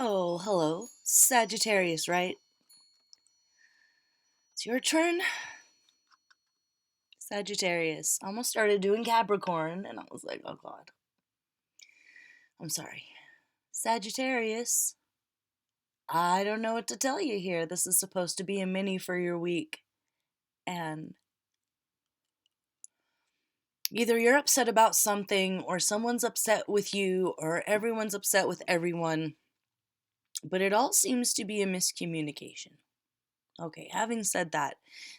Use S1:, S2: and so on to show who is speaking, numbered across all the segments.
S1: Oh, hello. Sagittarius, right? It's your turn. Sagittarius. I almost started doing Capricorn, and I was like, oh god. I'm sorry. Sagittarius. I don't know what to tell you here. This is supposed to be a mini for your week. And either you're upset about something, or someone's upset with you, or everyone's upset with everyone. But it all seems to be a miscommunication. Okay, having said that,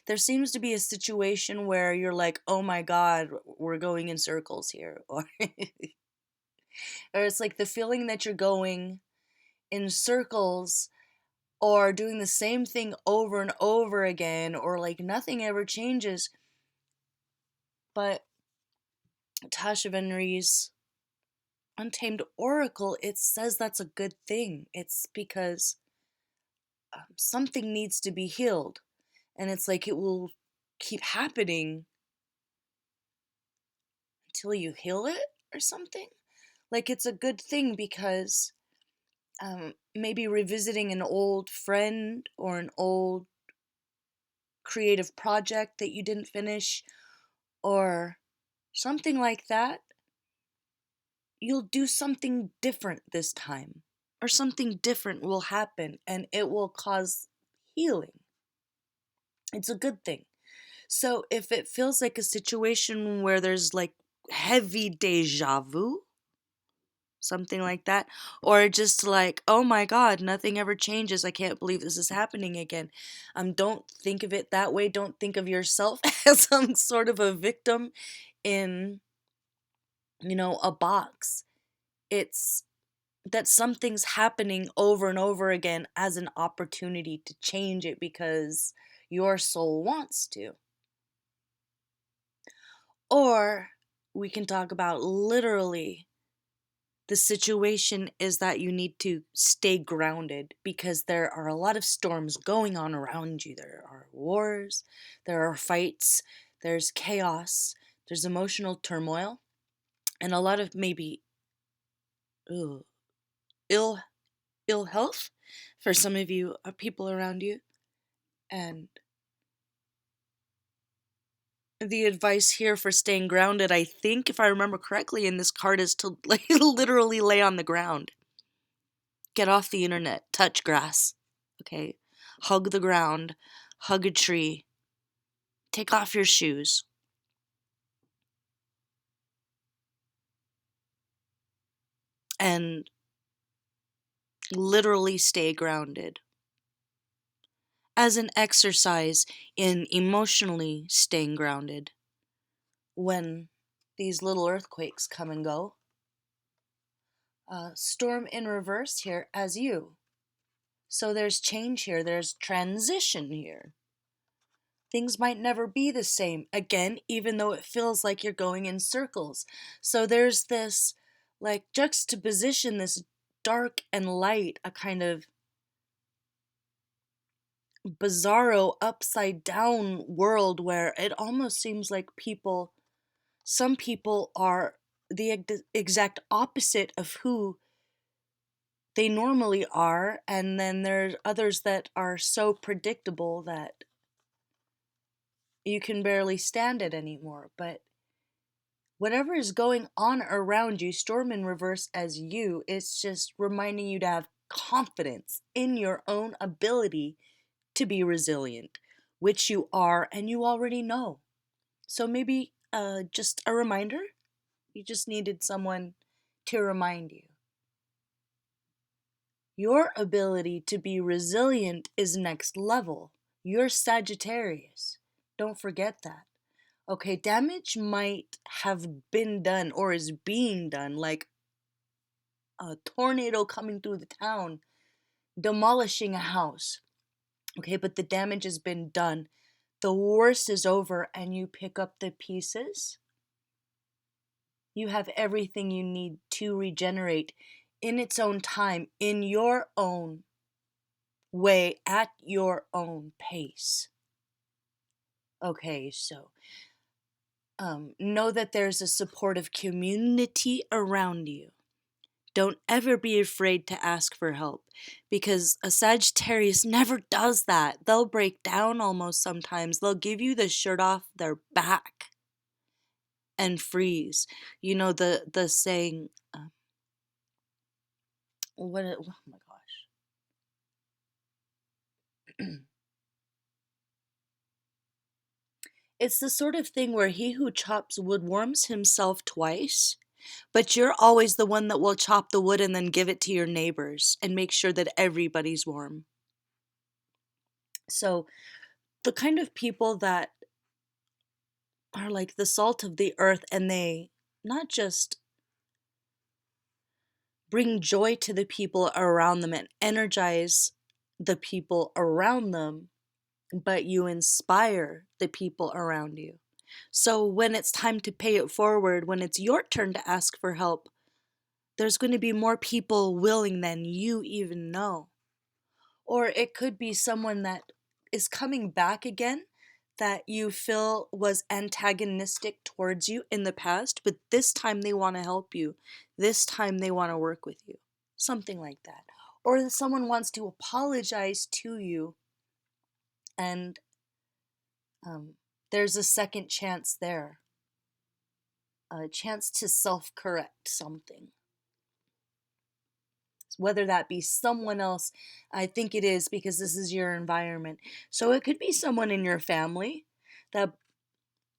S1: there seems to be a situation where you're like, oh my god, we're going in circles here. Or it's like the feeling that you're going in circles or doing the same thing over and over again, or like nothing ever changes. But Tasha Venry's Untamed Oracle, it says that's a good thing. It's because something needs to be healed. And it's like it will keep happening until you heal it or something. Like it's a good thing because maybe revisiting an old friend or an old creative project that you didn't finish or something like that, you'll do something different this time, or something different will happen and it will cause healing. It's a good thing. So if it feels like a situation where there's like heavy deja vu, something like that, or just like, oh my god, nothing ever changes, I can't believe this is happening again. Don't think of it that way. Don't think of yourself as some sort of a victim in a box. It's that something's happening over and over again as an opportunity to change it because your soul wants to. Or we can talk about literally the situation is that you need to stay grounded because there are a lot of storms going on around you. There are wars, there are fights, there's chaos, there's emotional turmoil, and a lot of maybe ugh, ill ill health for some of you people around you. And the advice here for staying grounded, I think if I remember correctly in this card, is to like literally lay on the ground. Get off the internet, touch grass, okay? Hug the ground, hug a tree, take off your shoes. And literally stay grounded. As an exercise in emotionally staying grounded when these little earthquakes come and go. Storm in reverse here as you. So there's change here, there's transition here. Things might never be the same again, even though it feels like you're going in circles. So there's this like juxtaposition, this dark and light, a kind of bizarro upside down world where it almost seems like some people are the exact opposite of who they normally are, and then there's others that are so predictable that you can barely stand it anymore. But whatever is going on around you, storm in reverse as you, it's just reminding you to have confidence in your own ability to be resilient, which you are and you already know. So maybe just a reminder. You just needed someone to remind you. Your ability to be resilient is next level. You're Sagittarius. Don't forget that. Okay, damage might have been done or is being done, like a tornado coming through the town, demolishing a house. Okay, but the damage has been done. The worst is over, and you pick up the pieces. You have everything you need to regenerate in its own time, in your own way, at your own pace. Okay, so know that there's a supportive community around you. Don't ever be afraid to ask for help, because a Sagittarius never does that. They'll break down almost sometimes. They'll give you the shirt off their back and freeze. You know the saying, oh my gosh. It's the sort of thing where he who chops wood warms himself twice, but you're always the one that will chop the wood and then give it to your neighbors and make sure that everybody's warm. So, the kind of people that are like the salt of the earth, and they not just bring joy to the people around them and energize the people around them, but you inspire the people around you. So when it's time to pay it forward, when it's your turn to ask for help, there's going to be more people willing than you even know. Or it could be someone that is coming back again that you feel was antagonistic towards you in the past, but this time they want to help you. This time they want to work with you. Something like that. Or that someone wants to apologize to you, and there's a second chance there. A chance to self-correct something. Whether that be someone else, I think it is, because this is your environment. So it could be someone in your family that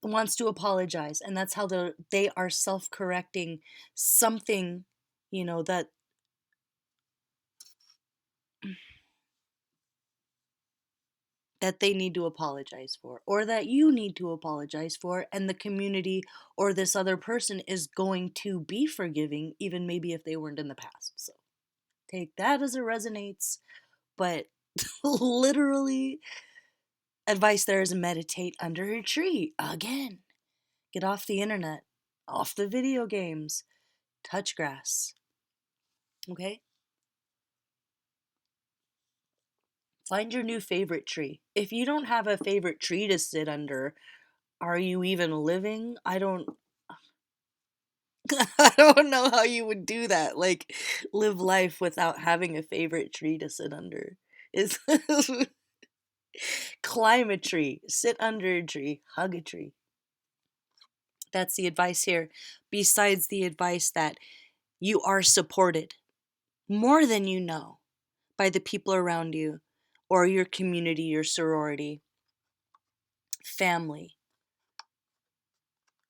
S1: wants to apologize, and that's how they are self-correcting something, that they need to apologize for, or that you need to apologize for, and the community or this other person is going to be forgiving, even maybe if they weren't in the past. So take that as it resonates, but literally, advice there is meditate under a tree again. Get off the internet, off the video games, touch grass. Okay? Find your new favorite tree. If you don't have a favorite tree to sit under, are you even living? I don't I don't know how you would do that. Like, live life without having a favorite tree to sit under. Is climb a tree, sit under a tree, hug a tree. That's the advice here. Besides the advice that you are supported more than you know by the people around you, or your community, your sorority, family,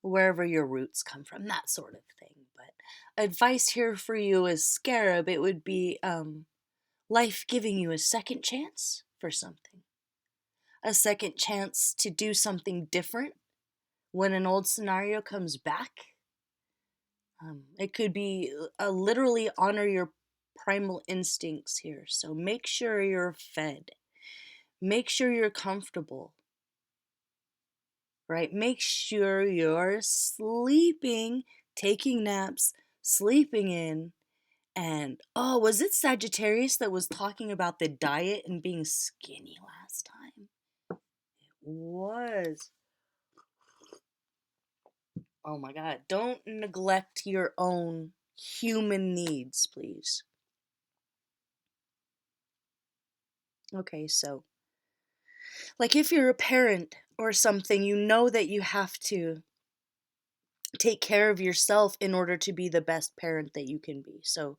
S1: wherever your roots come from, that sort of thing. But advice here for you as Scarab, it would be life giving you a second chance for something, a second chance to do something different when an old scenario comes back. It could be literally honor your primal instincts here. So make sure you're fed. Make sure you're comfortable. Right? Make sure you're sleeping, taking naps, sleeping in. And oh, was it Sagittarius that was talking about the diet and being skinny last time? It was. Oh my God. Don't neglect your own human needs, please. Okay, so, like, if you're a parent or something, you know that you have to take care of yourself in order to be the best parent that you can be. So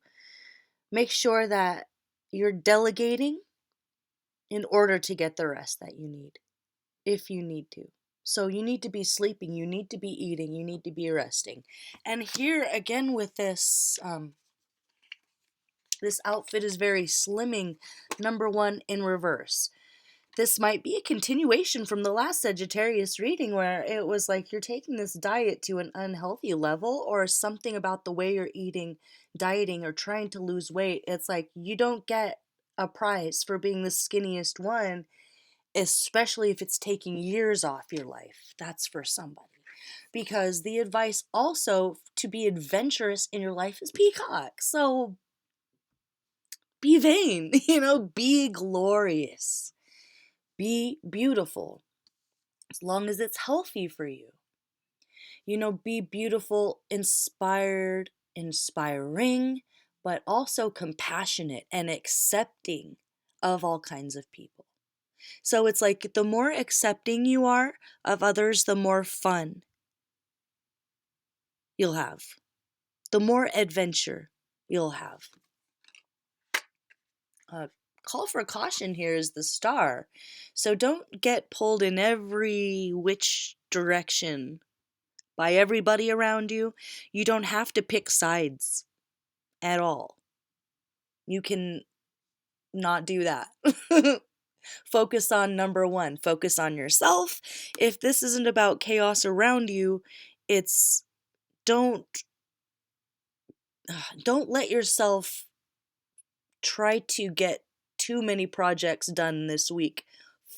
S1: make sure that you're delegating in order to get the rest that you need, if you need to. So you need to be sleeping, you need to be eating, you need to be resting. And here again with this, this outfit is very slimming, number one in reverse. This might be a continuation from the last Sagittarius reading, where it was like you're taking this diet to an unhealthy level, or something about the way you're eating, dieting, or trying to lose weight. It's like you don't get a prize for being the skinniest one, especially if it's taking years off your life. That's for somebody. Because the advice also to be adventurous in your life is peacock. So be vain, be glorious. Be beautiful, as long as it's healthy for you. Be beautiful, inspired, inspiring, but also compassionate and accepting of all kinds of people. So it's like the more accepting you are of others, the more fun you'll have, the more adventure you'll have. Call for caution here is the Star. So don't get pulled in every which direction by everybody around you. You don't have to pick sides at all. You can not do that. Focus on number one. Focus on yourself. If this isn't about chaos around you, it's don't don't let yourself try to get too many projects done this week.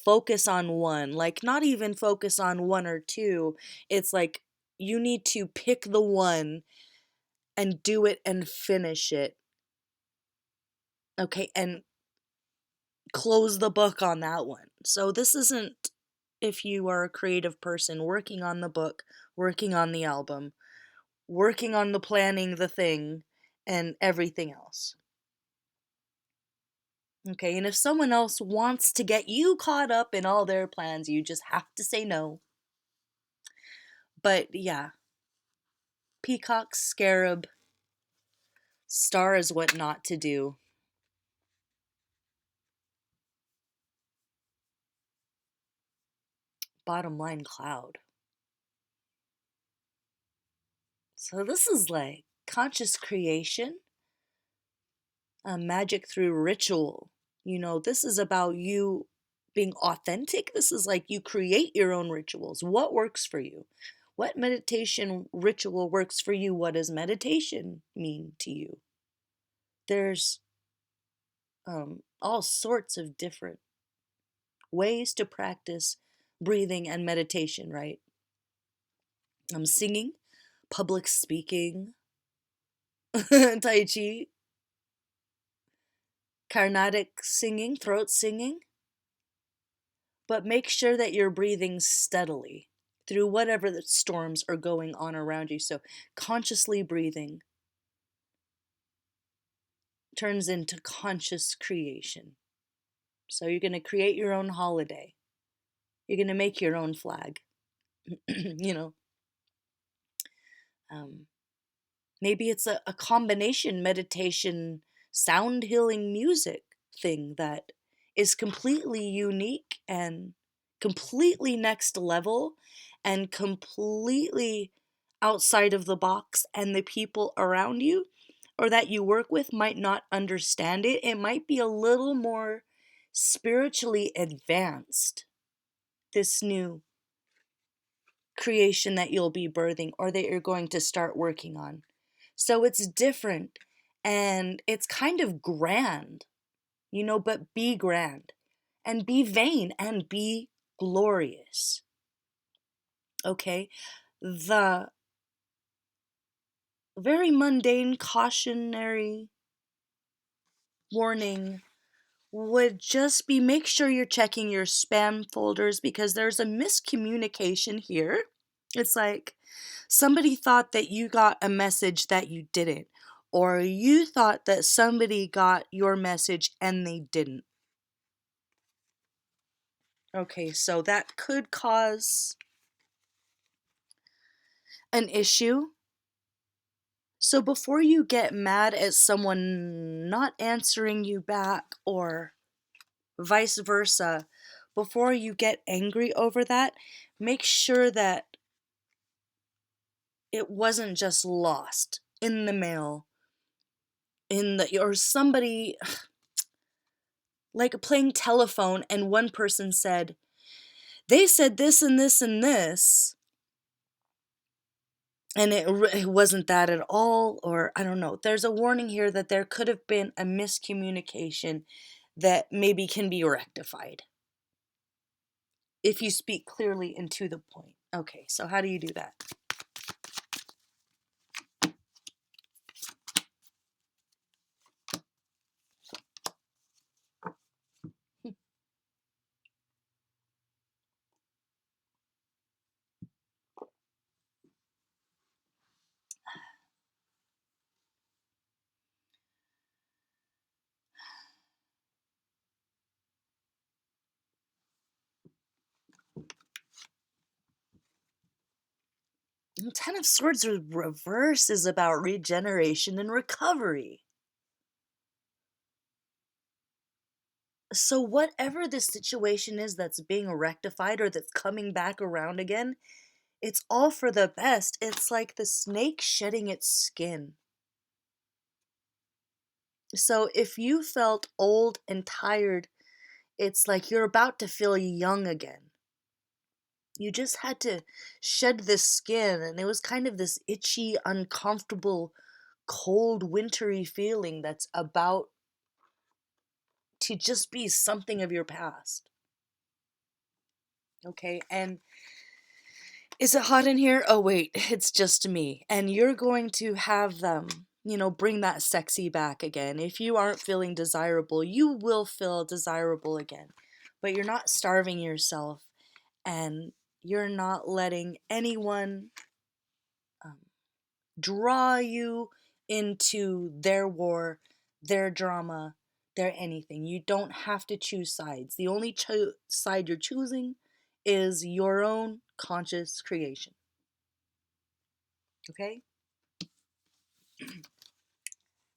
S1: Focus on one. Like, not even focus on one or two. It's like you need to pick the one and do it and finish it. Okay, and close the book on that one. So this isn't, if you are a creative person, working on the book, working on the album, working on the planning the thing, and everything else. Okay, and if someone else wants to get you caught up in all their plans, you just have to say no. But yeah, peacock, scarab, Star is what not to do. Bottom line, Cloud. So this is like conscious creation, magic through ritual. This is about you being authentic. This is like you create your own rituals. What works for you? What meditation ritual works for you? What does meditation mean to you? There's all sorts of different ways to practice breathing and meditation, right? Singing, public speaking, Tai Chi, Carnatic singing, throat singing. But make sure that you're breathing steadily through whatever the storms are going on around you. So consciously breathing turns into conscious creation. So you're going to create your own holiday. You're going to make your own flag. you know, um, Maybe it's a combination meditation, sound healing music thing that is completely unique and completely next level and completely outside of the box, and the people around you or that you work with might not understand it. It might be a little more spiritually advanced, this new creation that you'll be birthing or that you're going to start working on. So it's different and it's kind of grand, but be grand and be vain and be glorious. Okay? The very mundane cautionary warning would just be make sure you're checking your spam folders because there's a miscommunication here. It's like somebody thought that you got a message that you didn't, or you thought that somebody got your message and they didn't. Okay, so that could cause an issue. So before you get mad at someone not answering you back or vice versa, before you get angry over that, make sure that it wasn't just lost in the mail, or somebody like playing telephone and one person said, they said this and this and this, and it wasn't that at all, or I don't know. There's a warning here that there could have been a miscommunication that maybe can be rectified if you speak clearly and to the point. Okay, so how do you do that? Ten of Swords reverse is about regeneration and recovery. So whatever the situation is that's being rectified or that's coming back around again, it's all for the best. It's like the snake shedding its skin. So if you felt old and tired, it's like you're about to feel young again. You just had to shed this skin, and it was kind of this itchy, uncomfortable, cold, wintry feeling that's about to just be something of your past. Okay, and is it hot in here? Oh, wait, it's just me. And you're going to have them, bring that sexy back again. If you aren't feeling desirable, you will feel desirable again. But you're not starving yourself, and you're not letting anyone um, draw you into their war, their drama, their anything. You don't have to choose sides. The only side you're choosing is your own conscious creation. Okay?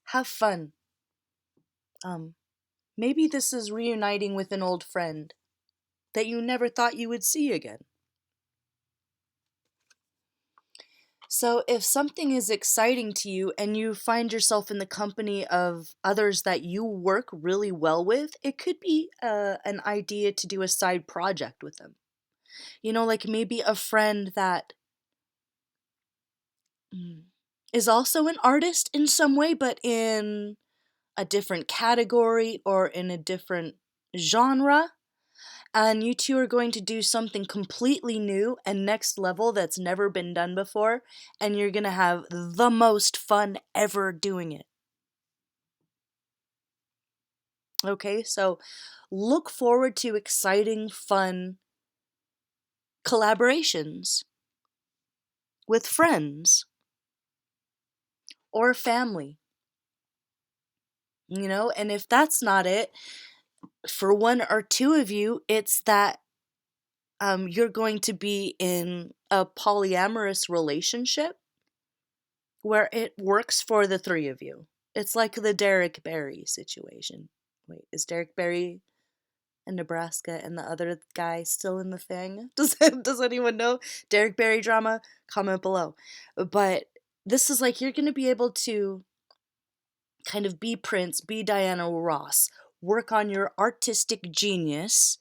S1: Have fun. Maybe this is reuniting with an old friend that you never thought you would see again. So if something is exciting to you and you find yourself in the company of others that you work really well with, it could be an idea to do a side project with them. Like maybe a friend that is also an artist in some way, but in a different category or in a different genre. And you two are going to do something completely new and next level that's never been done before, and you're going to have the most fun ever doing it. Okay, so look forward to exciting, fun collaborations with friends or family. And if that's not it, for one or two of you, it's that you're going to be in a polyamorous relationship where it works for the three of you. It's like the Derek Barry situation. Wait, is Derek Barry in Nebraska and the other guy still in the thing? Does anyone know? Derek Barry drama? Comment below. But this is like you're going to be able to kind of be Prince, be Diana Ross, work on your artistic genius,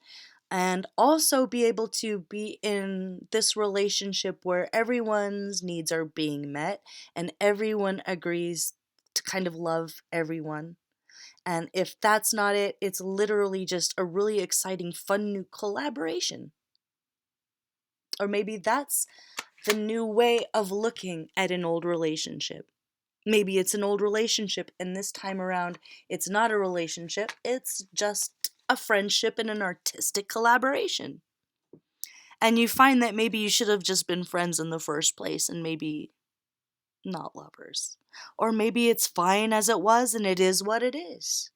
S1: and also be able to be in this relationship where everyone's needs are being met and everyone agrees to kind of love everyone. And if that's not it, it's literally just a really exciting, fun new collaboration. Or maybe that's the new way of looking at an old relationship. Maybe it's an old relationship, and this time around, it's not a relationship, it's just a friendship and an artistic collaboration. And you find that maybe you should have just been friends in the first place and maybe not lovers. Or maybe it's fine as it was and it is what it is.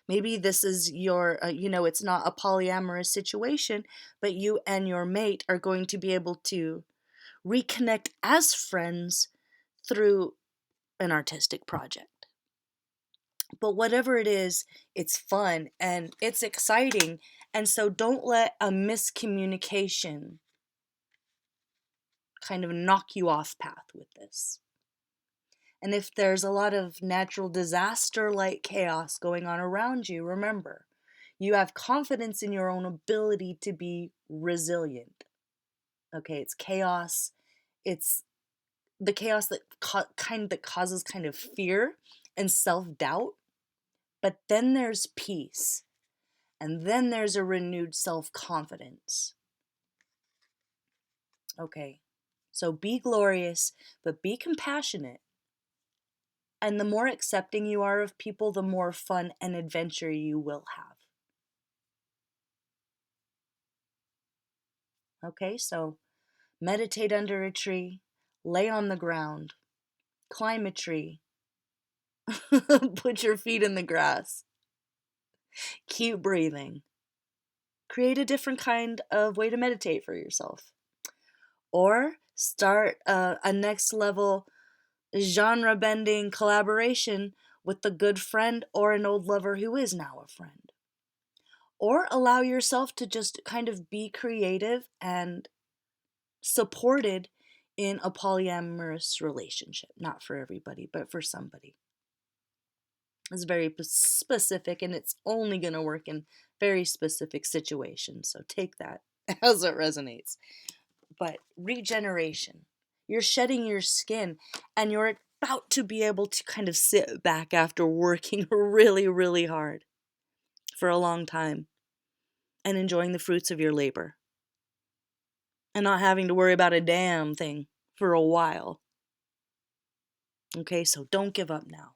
S1: Maybe this is your, it's not a polyamorous situation, but you and your mate are going to be able to reconnect as friends through an artistic project. But whatever it is, it's fun and it's exciting. And so don't let a miscommunication kind of knock you off path with this. And if there's a lot of natural disaster like chaos going on around you, remember, you have confidence in your own ability to be resilient. Okay, it's chaos. It's the chaos that that causes kind of fear and self-doubt. But then there's peace. And then there's a renewed self-confidence. Okay. So be glorious, but be compassionate. And the more accepting you are of people, the more fun and adventure you will have. Okay, so meditate under a tree, lay on the ground, climb a tree, put your feet in the grass, keep breathing. Create a different kind of way to meditate for yourself. Or Start a next level genre bending collaboration with a good friend or an old lover who is now a friend. Or allow yourself to just kind of be creative and supported in a polyamorous relationship. Not for everybody, but for somebody. It's very specific, and it's only going to work in very specific situations. So take that as it resonates. But regeneration. You're shedding your skin, and you're about to be able to kind of sit back after working really, really hard for a long time and enjoying the fruits of your labor and not having to worry about a damn thing for a while. Okay, so don't give up now,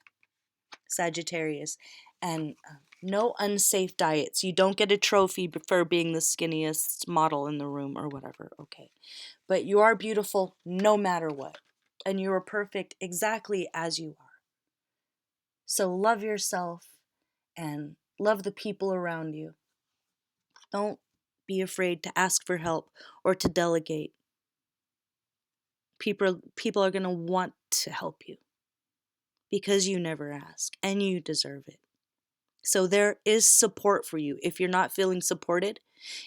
S1: Sagittarius. And no unsafe diets. You don't get a trophy for being the skinniest model in the room or whatever, okay? But you are beautiful no matter what. And you are perfect exactly as you are. So love yourself and love the people around you. Don't be afraid to ask for help or to delegate. People are going to want to help you because you never ask and you deserve it. So there is support for you. If you're not feeling supported,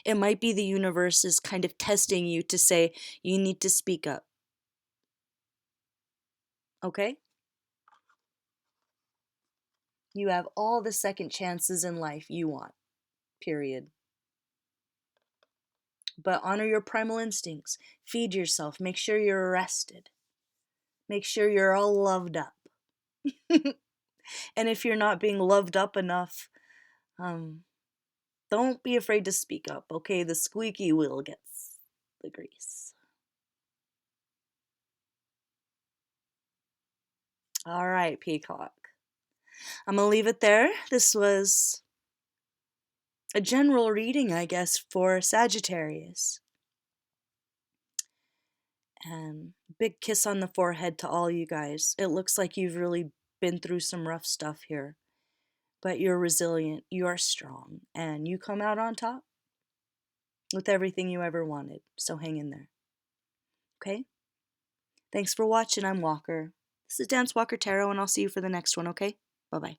S1: it might be the universe is kind of testing you to say you need to speak up. Okay? You have all the second chances in life you want. Period. But honor your primal instincts. Feed yourself. Make sure you're rested. Make sure you're all loved up. And if you're not being loved up enough, don't be afraid to speak up, okay? The squeaky wheel gets the grease. All right, Peacock. I'm going to leave it there. This was a general reading, I guess, for Sagittarius. And big kiss on the forehead to all you guys. It looks like you've really been through some rough stuff here. But you're resilient, you are strong, and you come out on top with everything you ever wanted. So hang in there. Okay? Thanks for watching. I'm Walker. This is Dance Walker Tarot, and I'll see you for the next one, okay? Bye-bye.